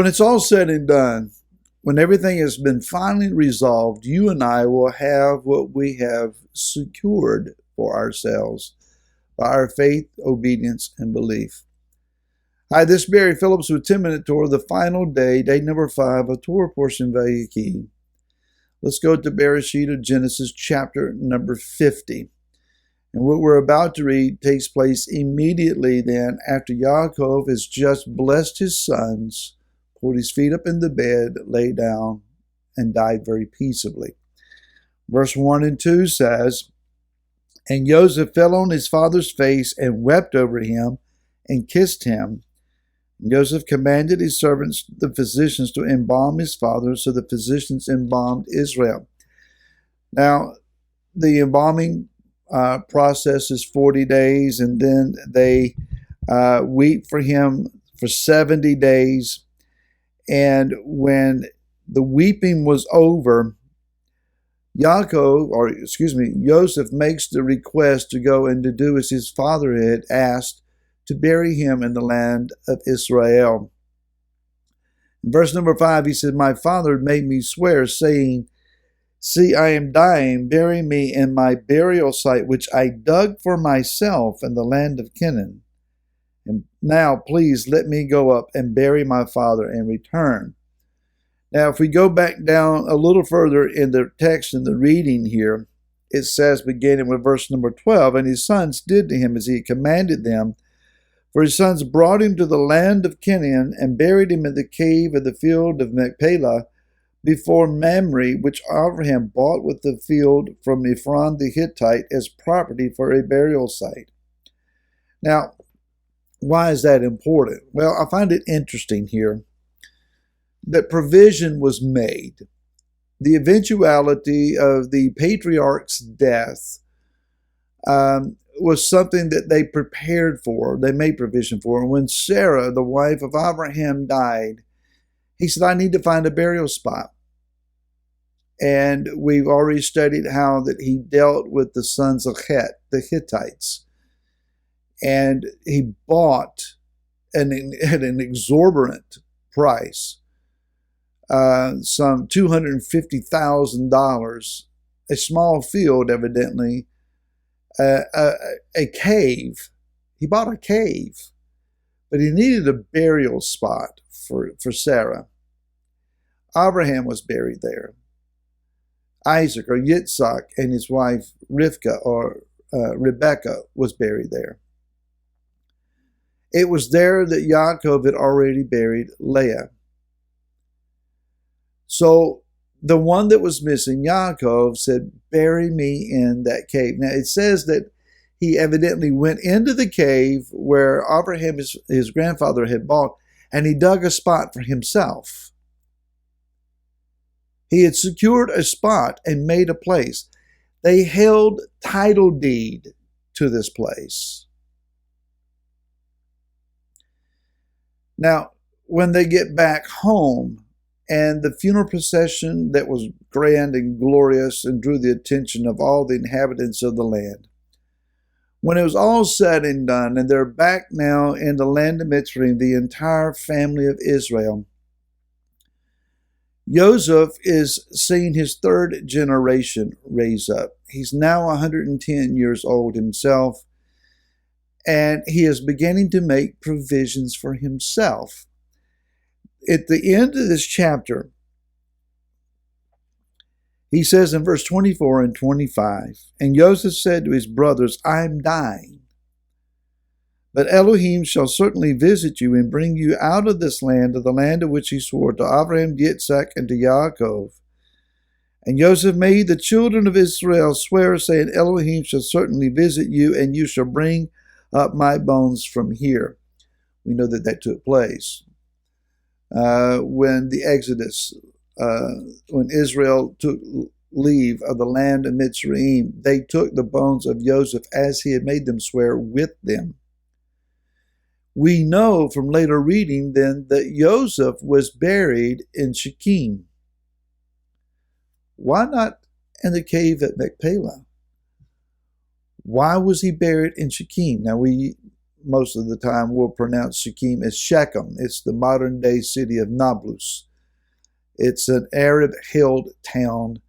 when it's all said and done, when everything has been finally resolved, you and I will have what we have secured for ourselves by our faith, obedience, and belief. Hi, this is Barry Phillips with 10-Minute Torah, the final day, day number 5 of Torah portion Vayikhi. Let's go to Bereshit of Genesis, chapter number 50. And what we're about to read takes place immediately then after Yaakov has just blessed his sons, pulled his feet up in the bed, lay down, and died very peaceably. Verse 1 and 2 says, "And Joseph fell on his father's face and wept over him and kissed him. Joseph commanded his servants, the physicians, to embalm his father, so the physicians embalmed Israel." Now, the embalming process is 40 days, and then they weep for him for 70 days. And when the weeping was over, Joseph makes the request to go and to do as his father had asked, to bury him in the land of Israel. In verse number 5, he said, "My father made me swear, saying, 'See, I am dying, bury me in my burial site, which I dug for myself in the land of Canaan. And now, please, let me go up and bury my father and return.'" Now, if we go back down a little further in the text and the reading here, it says, beginning with verse number 12, "And his sons did to him as he had commanded them. For his sons brought him to the land of Canaan and buried him in the cave of the field of Machpelah before Mamre, which Abraham bought with the field from Ephron the Hittite as property for a burial site." Now, why is that important? Well, I find it interesting here that provision was made. The eventuality of the patriarch's death was something that they prepared for, they made provision for. And when Sarah, the wife of Abraham, died, he said, "I need to find a burial spot." And we've already studied how that he dealt with the sons of Het, the Hittites. And he bought at an exorbitant price, some $250,000, a small field, evidently, a cave. He bought a cave, but he needed a burial spot for Sarah. Abraham was buried there. Isaac, or Yitzhak, and his wife Rivka, or Rebecca, was buried there. It was there that Yaakov had already buried Leah. So the one that was missing, Yaakov, said, "Bury me in that cave." Now, it says that he evidently went into the cave where Abraham, his grandfather, had bought, and he dug a spot for himself. He had secured a spot and made a place. They held title deed to this place. Now, when they get back home, and the funeral procession that was grand and glorious and drew the attention of all the inhabitants of the land. When it was all said and done, and they're back now in the land of Mitzrayim, the entire family of Israel, Joseph is seeing his third generation raise up. He's now 110 years old himself, and he is beginning to make provisions for himself. At the end of this chapter, he says in verse 24 and 25, "And Joseph said to his brothers, 'I am dying. But Elohim shall certainly visit you and bring you out of this land, of the land of which he swore to Abraham, Yitzhak, and to Yaakov.' And Joseph made the children of Israel swear, saying, 'Elohim shall certainly visit you, and you shall bring up my bones from here.'" We know that took place when the Exodus, when Israel took leave of the land of Mitzrayim. They took the bones of Joseph as he had made them swear with them. We know from later reading then that Joseph was buried in Shechem. Why not in the cave at Machpelah? Why was he buried in Shechem? Now we most of the time we'll pronounce Shechem as Shechem. It's the modern day city of Nablus. It's an Arab-held town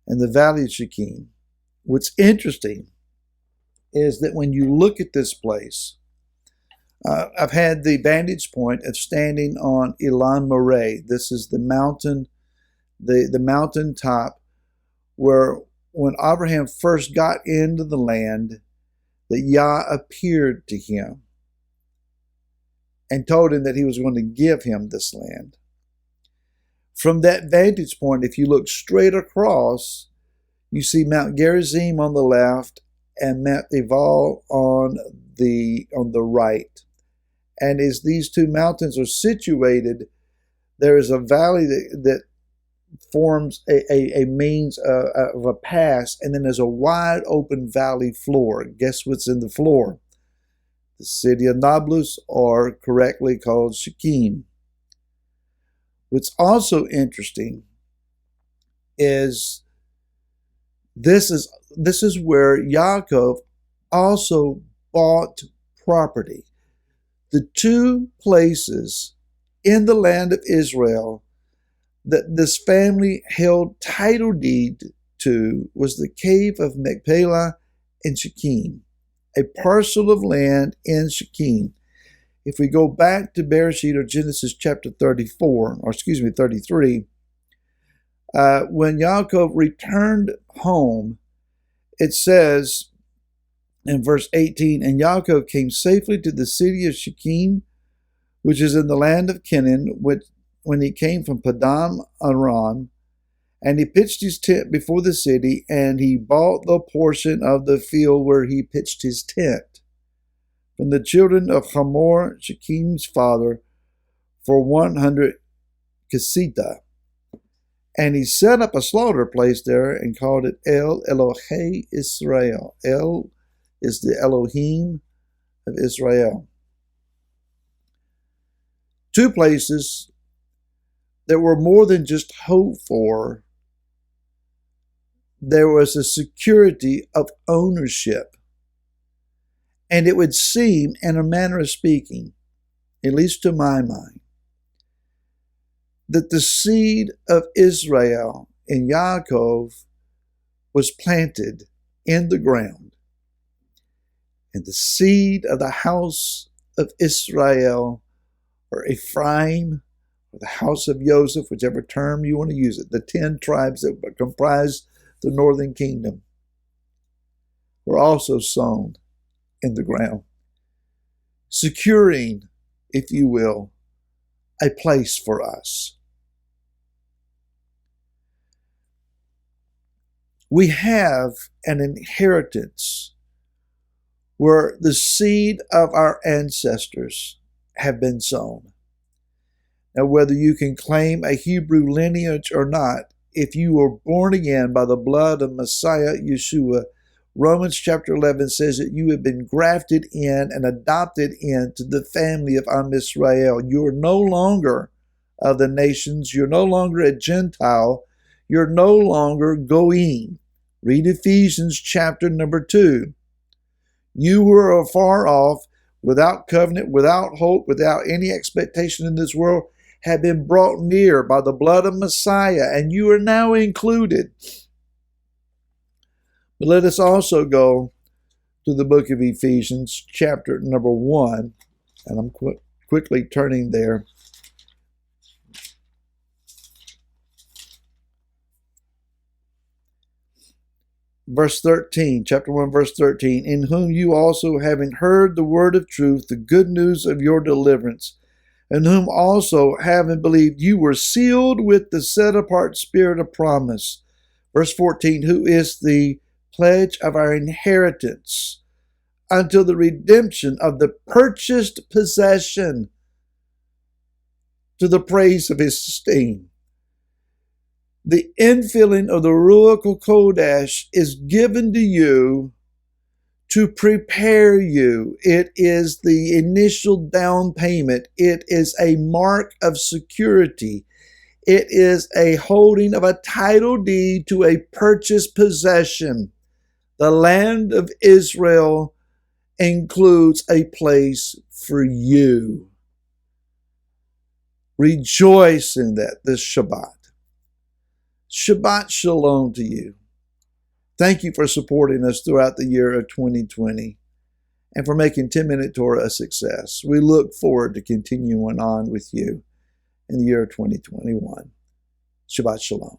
in the valley of Shechem. What's interesting is that when you look at this place, I've had the vantage point of standing on Ilan Moreh. This is the mountain, the mountaintop where when Abraham first got into the land, that Yah appeared to him and told him that he was going to give him this land. From that vantage point, if you look straight across, you see Mount Gerizim on the left and Mount Ebal on the right. And as these two mountains are situated, there is a valley that forms a means of a pass, and then there's a wide open valley floor. Guess what's in the floor? The city of Nablus, or correctly called Shechem. What's also interesting is this is where Yaakov also bought property. The two places in the land of Israel that this family held title deed to was the cave of Machpelah and Shechem, a parcel of land in Shechem. If we go back to Bereshit or Genesis chapter 33, when Yaakov returned home, it says in verse 18, and Yaakov came safely to the city of Shechem, which is in the land of Canaan, when he came from Paddan Aram, and he pitched his tent before the city, and he bought the portion of the field where he pitched his tent from the children of Hamor, Shechem's father, for 100 kesita. And he set up a slaughter place there and called it El Elohei Israel. El is the Elohim of Israel. Two places that were more than just hoped for. There was a security of ownership. And it would seem, in a manner of speaking, at least to my mind, that the seed of Israel in Yaakov was planted in the ground. And the seed of the house of Israel, or Ephraim, or the house of Joseph, whichever term you want to use it, the 10 tribes that comprise the northern kingdom, were also sown in the ground, securing, if you will, a place for us. We have an inheritance where the seed of our ancestors have been sown. Now, whether you can claim a Hebrew lineage or not, if you were born again by the blood of Messiah Yeshua, Romans chapter 11 says that you have been grafted in and adopted into the family of Am Israel. You are no longer of the nations. You're no longer a Gentile. You're no longer Goyim. Read Ephesians chapter number 2. You were afar off, without covenant, without hope, without any expectation in this world, have been brought near by the blood of Messiah, and you are now included. But let us also go to the book of Ephesians, chapter number 1, and I'm quickly turning there. Verse 13, chapter 1, verse 13, in whom you also, having heard the word of truth, the good news of your deliverance, in whom also, having believed, you were sealed with the set-apart spirit of promise. Verse 14, who is the pledge of our inheritance until the redemption of the purchased possession to the praise of his esteem. The infilling of the Ruach HaKodesh is given to you to prepare you. It is the initial down payment. It is a mark of security. It is a holding of a title deed to a purchased possession, the land of Israel includes a place for you. Rejoice in that this Shabbat. Shabbat Shalom to you. Thank you for supporting us throughout the year of 2020 and for making 10-Minute Torah a success. We look forward to continuing on with you in the year of 2021. Shabbat Shalom.